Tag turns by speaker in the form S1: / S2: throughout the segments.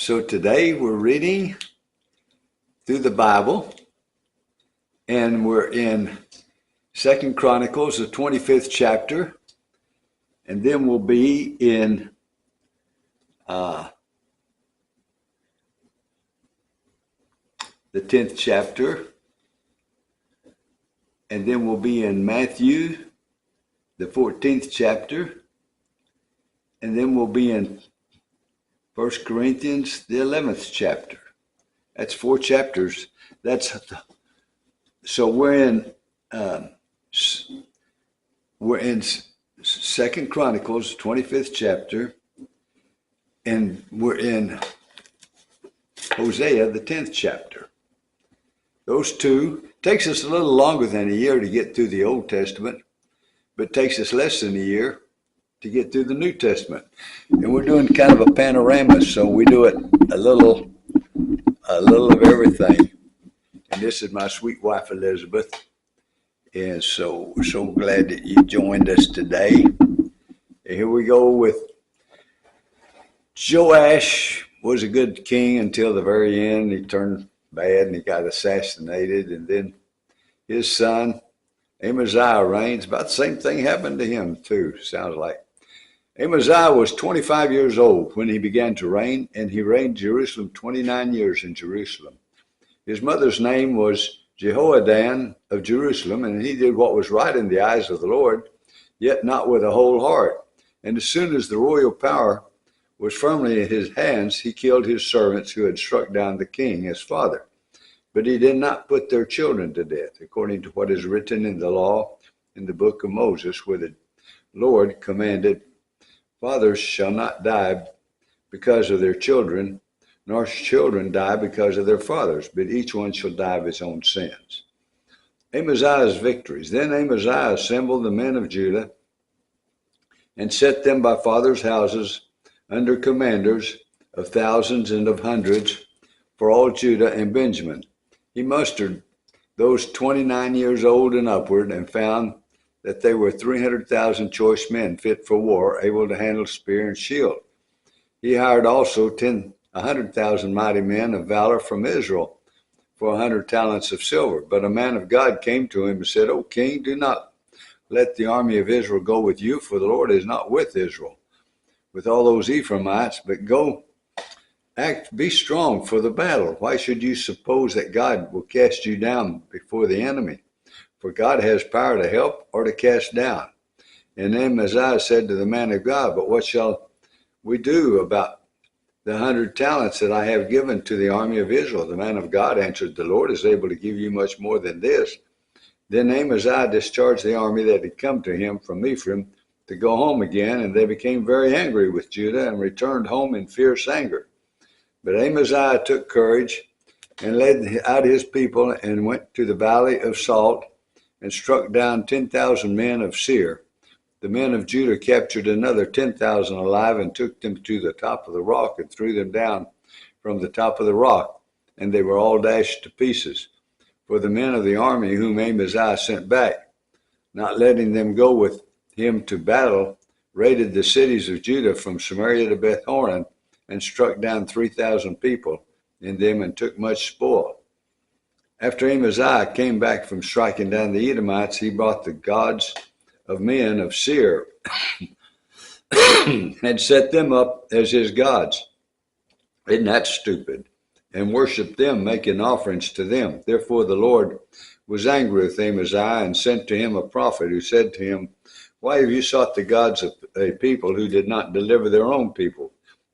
S1: So today we're reading through the Bible, and we're in 2 Chronicles, the 25th chapter, and then we'll be in the 10th chapter, and then we'll be in Matthew, the 14th chapter, and then we'll be in 1 Corinthians, the 11th chapter. That's 4 chapters. So we're in 2 Chronicles, 25th chapter, and we're in Hosea, the 10th chapter. Those two takes us a little longer than a year to get through the Old Testament, but takes us less than a year to get through the New Testament. And we're doing kind of a panorama, so we do it a little of everything. And this is my sweet wife, Elizabeth. And so we're so glad that you joined us today. And here we go with Joash was a good king until the very end. He turned bad and he got assassinated. And then his son, Amaziah, reigns. About the same thing happened to him too, sounds like. Amaziah was 25 years old when he began to reign, and he reigned Jerusalem 29 years in Jerusalem. His mother's name was Jehoadan of Jerusalem, and he did what was right in the eyes of the Lord, yet not with a whole heart. And as soon as the royal power was firmly in his hands, he killed his servants who had struck down the king, his father. But he did not put their children to death, according to what is written in the law in the book of Moses, where the Lord commanded, fathers shall not die because of their children, nor children die because of their fathers, but each one shall die of his own sins. Amaziah's victories. Then Amaziah assembled the men of Judah and set them by fathers' houses under commanders of thousands and of hundreds for all Judah and Benjamin. He mustered those 29 years old and upward and found that they were 300,000 choice men fit for war, able to handle spear and shield. He hired also 100,000 mighty men of valor from Israel for 100 talents of silver. But a man of God came to him and said, O king, do not let the army of Israel go with you, for the Lord is not with Israel, with all those Ephraimites, but go, be strong for the battle. Why should you suppose that God will cast you down before the enemy? For God has power to help or to cast down. And Amaziah said to the man of God, but what shall we do about the 100 talents that I have given to the army of Israel? The man of God answered, the Lord is able to give you much more than this. Then Amaziah discharged the army that had come to him from Ephraim to go home again, and they became very angry with Judah and returned home in fierce anger. But Amaziah took courage and led out his people and went to the valley of Salt and struck down 10,000 men of Seir. The men of Judah captured another 10,000 alive and took them to the top of the rock and threw them down from the top of the rock, and they were all dashed to pieces. For the men of the army whom Amaziah sent back, not letting them go with him to battle, raided the cities of Judah from Samaria to Beth Horon and struck down 3,000 people in them and took much spoil. After Amaziah came back from striking down the Edomites, he brought the gods of men of Seir and set them up as his gods. Isn't that stupid? And worshiped them, making offerings to them. Therefore the Lord was angry with Amaziah and sent to him a prophet who said to him, why have you sought the gods of a people who did not deliver their own people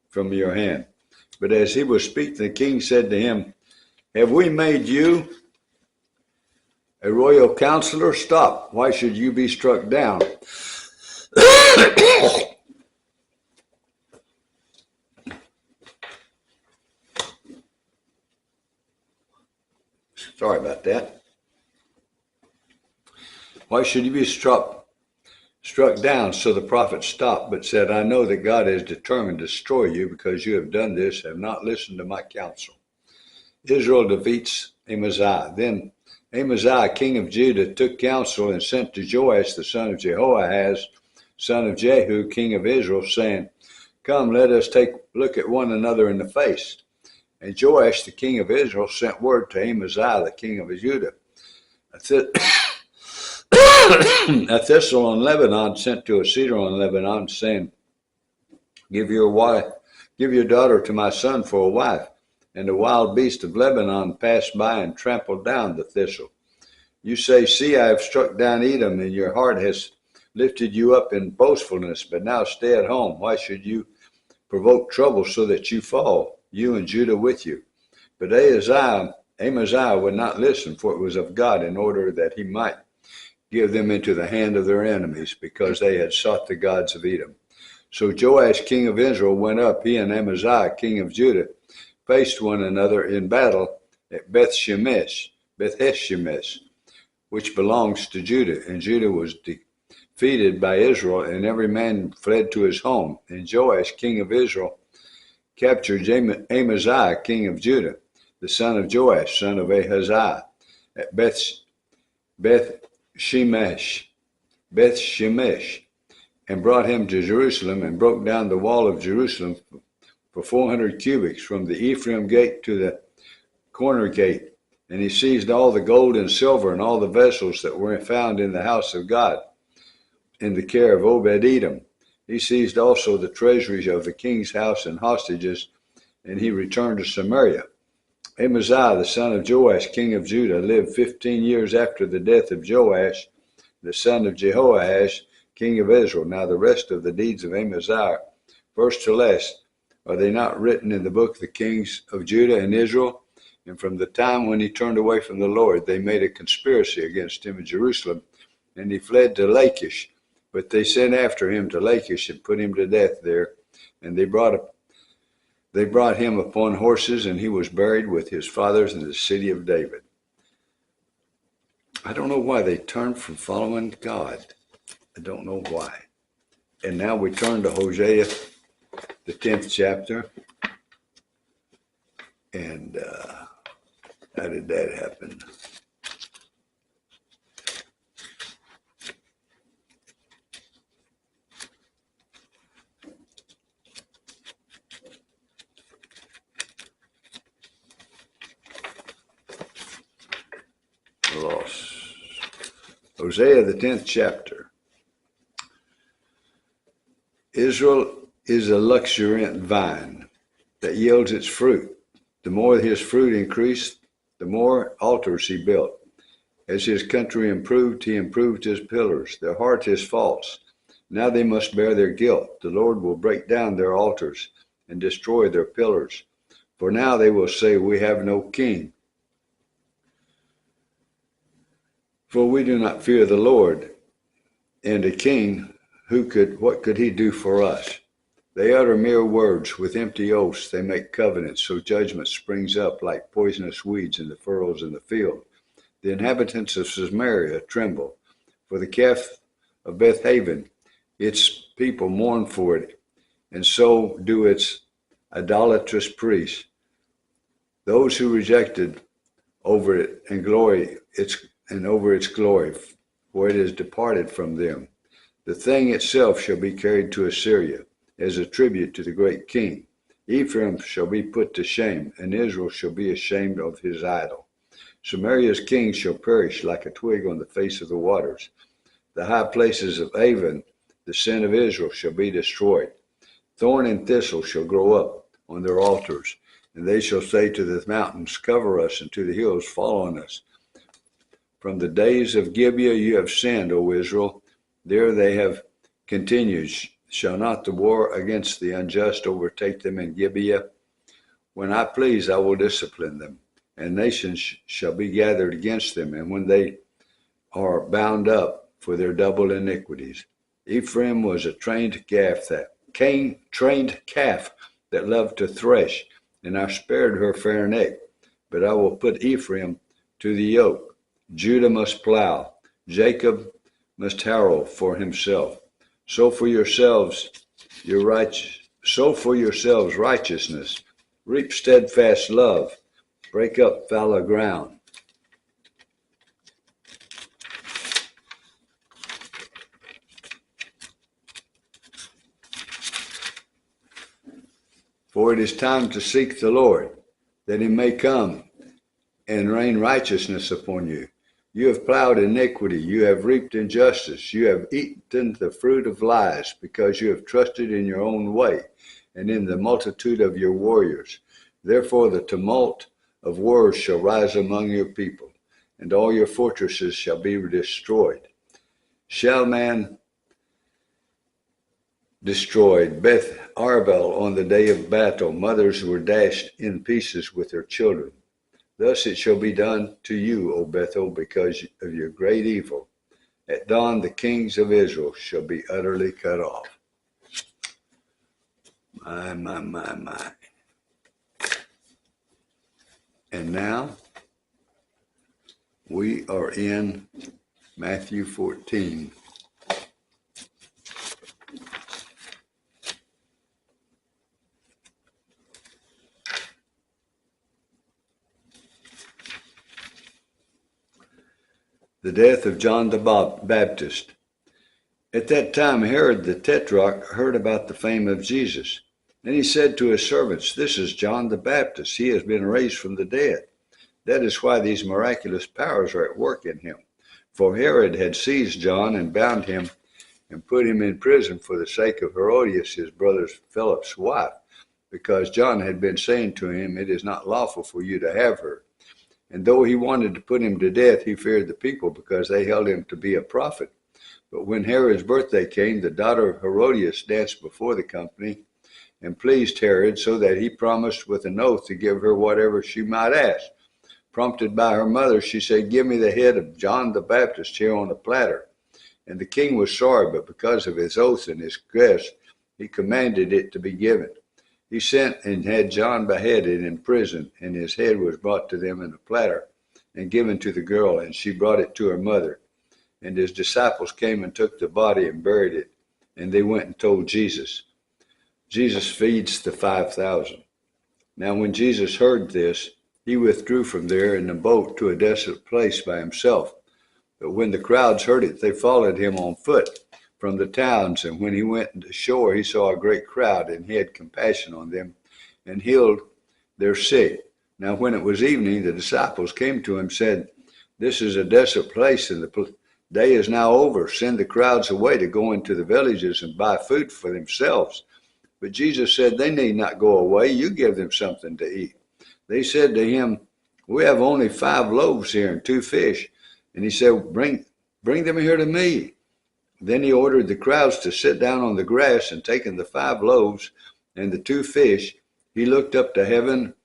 S1: from your hand? But as he was speaking, the king said to him, have we made you a royal counselor? Stop. Why should you be struck down? Sorry about that. Why should you be struck down? So the prophet stopped, but said, I know that God is determined to destroy you because you have done this, have not listened to my counsel. Israel defeats Amaziah. Then Amaziah, king of Judah, took counsel and sent to Joash, the son of Jehoahaz, son of Jehu, king of Israel, saying, Come, let us look at one another in the face. And Joash, the king of Israel, sent word to Amaziah, the king of Judah. A thistle in Lebanon sent to a cedar in Lebanon, saying, Give your daughter to my son for a wife. And the wild beast of Lebanon passed by and trampled down the thistle. You say, See, I have struck down Edom, and your heart has lifted you up in boastfulness, but now stay at home. Why should you provoke trouble so that you fall, you and Judah with you? But Amaziah would not listen, for it was of God, in order that he might give them into the hand of their enemies, because they had sought the gods of Edom. So Joash, king of Israel, went up. He and Amaziah, king of Judah, faced one another in battle at Beth-shemesh, which belongs to Judah. And Judah was defeated by Israel, and every man fled to his home. And Joash, king of Israel, captured Amaziah, king of Judah, the son of Joash, son of Ahaziah, at Beth-shemesh, and brought him to Jerusalem, and broke down the wall of Jerusalem for 400 cubits, from the Ephraim gate to the corner gate. And he seized all the gold and silver and all the vessels that were found in the house of God, in the care of Obed-Edom. He seized also the treasuries of the king's house and hostages, and he returned to Samaria. Amaziah, the son of Joash, king of Judah, lived 15 years after the death of Joash, the son of Jehoash, king of Israel. Now the rest of the deeds of Amaziah, first to last, are they not written in the book of the kings of Judah and Israel? And from the time when he turned away from the Lord, they made a conspiracy against him in Jerusalem, and he fled to Lachish. But they sent after him to Lachish and put him to death there. And they brought him upon horses, and he was buried with his fathers in the city of David. I don't know why they turned from following God. I don't know why. And now we turn to Hosea, the 10th chapter. And how did that happen? Lost. Hosea, the 10th chapter. Israel is a luxuriant vine that yields its fruit. The more his fruit increased, the more altars he built. As his country improved, he improved his pillars. Their heart is false. Now they must bear their guilt. The Lord will break down their altars and destroy their pillars. For now they will say, We have no king. For we do not fear the Lord. And a king, what could he do for us? They utter mere words. With empty oaths they make covenants, so judgment springs up like poisonous weeds in the furrows in the field. The inhabitants of Samaria tremble. For the calf of Beth-haven, its people mourn for it, and so do its idolatrous priests. Those who rejected over it and over its glory, for it is departed from them. The thing itself shall be carried to Assyria as a tribute to the great king. Ephraim shall be put to shame, and Israel shall be ashamed of his idol. Samaria's king shall perish like a twig on the face of the waters. The high places of Avon, the sin of Israel, shall be destroyed. Thorn and thistle shall grow up on their altars, and they shall say to the mountains, Cover us, and to the hills, fall on us. From the days of Gibeah you have sinned, O Israel. There they have continued. Shall not the war against the unjust overtake them in Gibeah? When I please, I will discipline them, and nations shall be gathered against them, and when they are bound up for their double iniquities. Ephraim was a trained calf that loved to thresh, and I spared her fair neck. But I will put Ephraim to the yoke. Judah must plow. Jacob must harrow for himself. Sow for yourselves righteousness. Reap steadfast love. Break up fallow ground. For it is time to seek the Lord, that he may come and rain righteousness upon you. You have plowed iniquity, you have reaped injustice, you have eaten the fruit of lies, because you have trusted in your own way and in the multitude of your warriors. Therefore the tumult of wars shall rise among your people, and all your fortresses shall be destroyed. Shalman destroyed, Beth Arbel on the day of battle. Mothers were dashed in pieces with their children. Thus it shall be done to you, O Bethel, because of your great evil. At dawn the kings of Israel shall be utterly cut off. My. And now we are in Matthew 14. The death of John the Baptist. At that time Herod the Tetrarch heard about the fame of Jesus. And he said to his servants, "This is John the Baptist. He has been raised from the dead. That is why these miraculous powers are at work in him." For Herod had seized John and bound him and put him in prison for the sake of Herodias, his brother Philip's wife, because John had been saying to him, "It is not lawful for you to have her." And though he wanted to put him to death, he feared the people, because they held him to be a prophet. But when Herod's birthday came, the daughter of Herodias danced before the company and pleased Herod, so that he promised with an oath to give her whatever she might ask. Prompted by her mother, she said, "Give me the head of John the Baptist here on a platter." And the king was sorry, but because of his oath and his guest, he commanded it to be given. He sent and had John beheaded in prison, and his head was brought to them in a platter and given to the girl, and she brought it to her mother. And his disciples came and took the body and buried it, and they went and told Jesus. Jesus feeds the 5,000. Now when Jesus heard this, he withdrew from there in a boat to a desolate place by himself. But when the crowds heard it, they followed him on foot from the towns, and when he went ashore, he saw a great crowd, and he had compassion on them and healed their sick. Now when it was evening, the disciples came to him and said, "This is a desolate place, and the day is now over. Send the crowds away to go into the villages and buy food for themselves." But Jesus said, "They need not go away. You give them something to eat." They said to him, "We have only 5 loaves here and 2 fish. And he said, Bring them here to me." Then he ordered the crowds to sit down on the grass, and taking the 5 loaves and the 2 fish, he looked up to heaven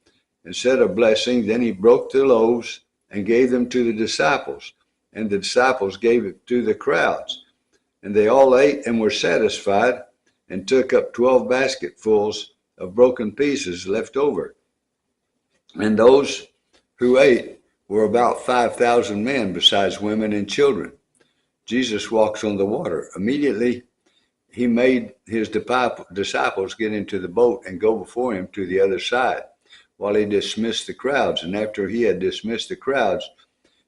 S1: and said a blessing. Then he broke the loaves and gave them to the disciples, and the disciples gave it to the crowds. And they all ate and were satisfied, and took up 12 basketfuls of broken pieces left over. And those who ate were about 5,000 men, besides women and children. Jesus walks on the water. Immediately he made his disciples get into the boat and go before him to the other side, while he dismissed the crowds. And after he had dismissed the crowds,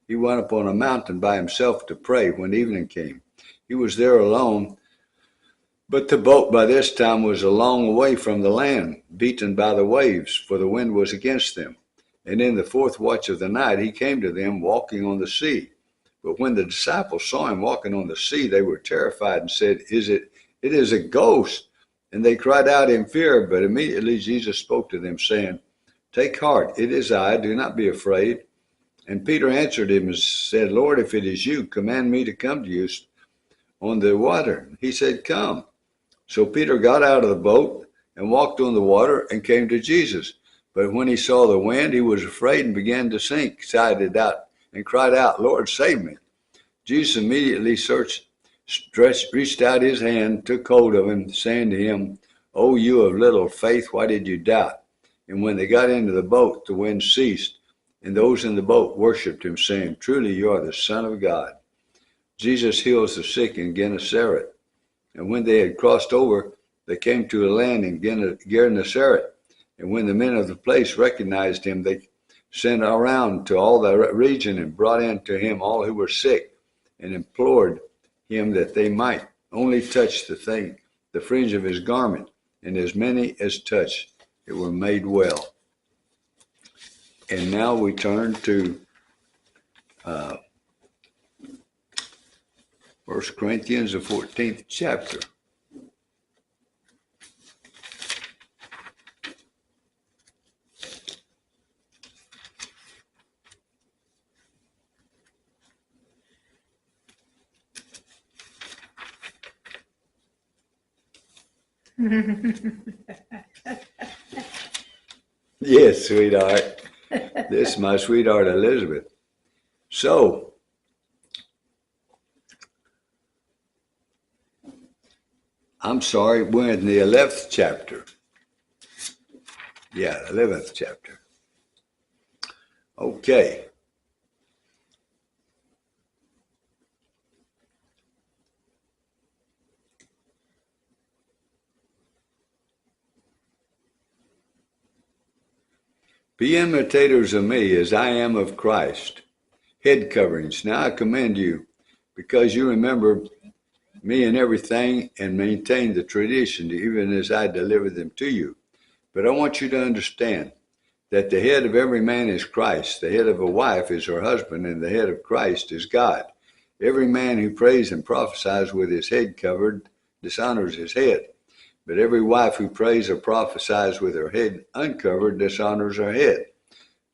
S1: he went up on a mountain by himself to pray. When evening came, he was there alone, but the boat by this time was a long way from the land, beaten by the waves, for the wind was against them. And in the 4th watch of the night he came to them walking on the sea. But when the disciples saw him walking on the sea, they were terrified and said, "It is a ghost." And they cried out in fear. But immediately Jesus spoke to them, saying, "Take heart, it is I, do not be afraid." And Peter answered him and said, "Lord, if it is you, command me to come to you on the water." He said, "Come." So Peter got out of the boat and walked on the water and came to Jesus. But when he saw the wind, he was afraid and began to sink, sighed out, and cried out, "Lord, save me." Jesus immediately reached out his hand, took hold of him, saying to him, "O you of little faith, why did you doubt?" And when they got into the boat, the wind ceased, and those in the boat worshipped him, saying, "Truly you are the Son of God." Jesus heals the sick in Gennesaret. And when they had crossed over, they came to a land in Gennesaret. And when the men of the place recognized him, they sent around to all the region and brought in to him all who were sick, and implored him that they might only touch the fringe of his garment. And as many as touched that were made well. And now we turn to 1 Corinthians, the 14th chapter. Yes, sweetheart. This is my sweetheart Elizabeth. So, I'm sorry, we're in the 11th chapter. Yeah, 11th chapter. Okay. Be imitators of me as I am of Christ. Head coverings. Now I commend you, because you remember me in everything and maintain the tradition, even as I delivered them to you. But I want you to understand that the head of every man is Christ. The head of a wife is her husband, and the head of Christ is God. Every man who prays and prophesies with his head covered dishonors his head. But every wife who prays or prophesies with her head uncovered dishonors her head,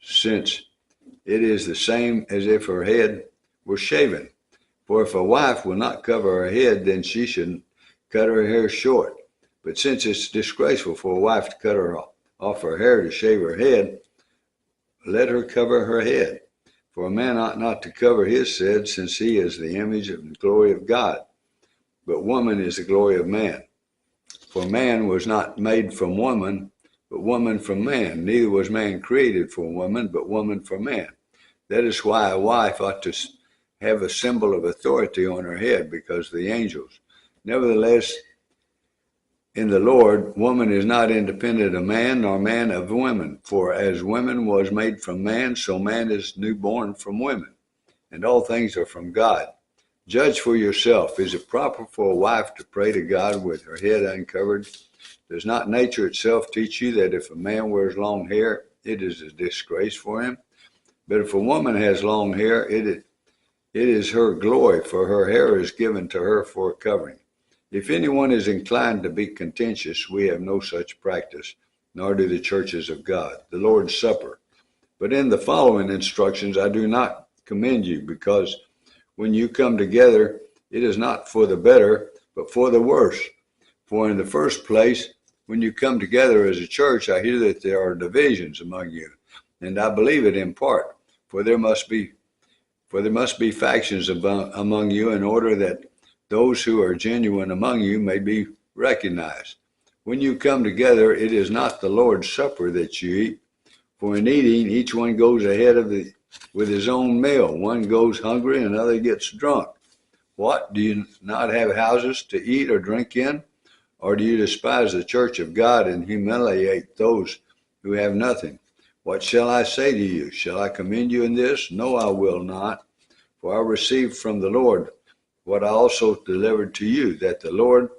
S1: since it is the same as if her head were shaven. For if a wife will not cover her head, then she should cut her hair short. But since it's disgraceful for a wife to cut her off her hair to shave her head, let her cover her head. For a man ought not to cover his head, since he is the image of the glory of God. But woman is the glory of man. For man was not made from woman, but woman from man. Neither was man created for woman, but woman for man. That is why a wife ought to have a symbol of authority on her head, because of the angels. Nevertheless, in the Lord, woman is not independent of man, nor man of woman. For as woman was made from man, so man is newborn from women. And all things are from God. Judge for yourself. Is it proper for a wife to pray to God with her head uncovered? Does not nature itself teach you that if a man wears long hair, it is a disgrace for him? But if a woman has long hair, it is her glory, for her hair is given to her for a covering. If anyone is inclined to be contentious, we have no such practice, nor do the churches of God. The Lord's Supper. But in the following instructions I do not commend you, because when you come together, it is not for the better, but for the worse. For in the first place, when you come together as a church, I hear that there are divisions among you, and I believe it in part. For there must be factions among you, in order that those who are genuine among you may be recognized. When you come together, it is not the Lord's Supper that you eat. For in eating, each one goes ahead with his own meal. One goes hungry and another gets drunk. What? Do you not have houses to eat or drink in? Or do you despise the church of God and humiliate those who have nothing? What shall I say to you? Shall I commend you in this? No, I will not. For I received from the Lord what I also delivered to you, that the Lord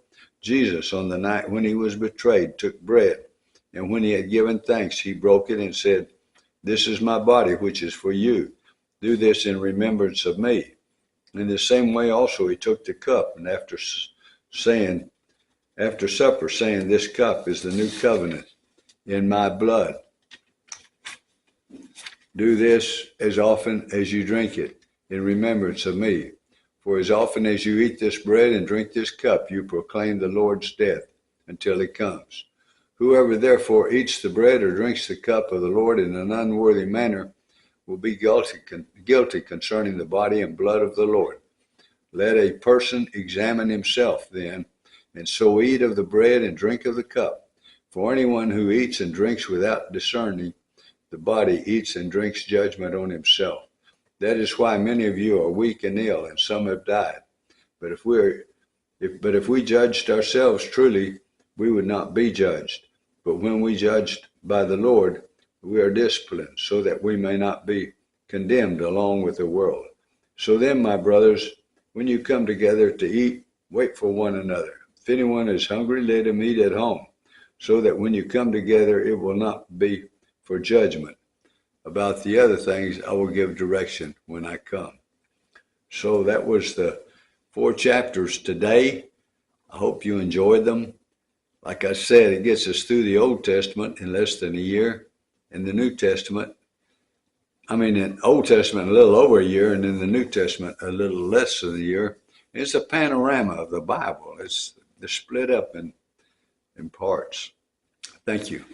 S1: Jesus, on the night when he was betrayed, took bread. And when he had given thanks, he broke it and said, "This is my body, which is for you. Do this in remembrance of me." In the same way also he took the cup, and after supper, saying, "This cup is the new covenant in my blood. Do this as often as you drink it in remembrance of me. For as often as you eat this bread and drink this cup, you proclaim the Lord's death until he comes. Whoever therefore eats the bread or drinks the cup of the Lord in an unworthy manner will be guilty concerning the body and blood of the Lord. Let a person examine himself then, and so eat of the bread and drink of the cup. For anyone who eats and drinks without discerning the body eats and drinks judgment on himself. That is why many of you are weak and ill, and some have died. But if we judged ourselves truly, we would not be judged. But when we judged by the Lord, we are disciplined, so that we may not be condemned along with the world. So then, my brothers, when you come together to eat, wait for one another. If anyone is hungry, let him eat at home, so that when you come together, it will not be for judgment. About the other things, I will give direction when I come. So that was the 4 chapters today. I hope you enjoyed them. Like I said, it gets us through the Old Testament in less than a year. In the New Testament, in Old Testament, a little over a year, and in the New Testament, a little less than a year. It's a panorama of the Bible. They're split up in parts. Thank you.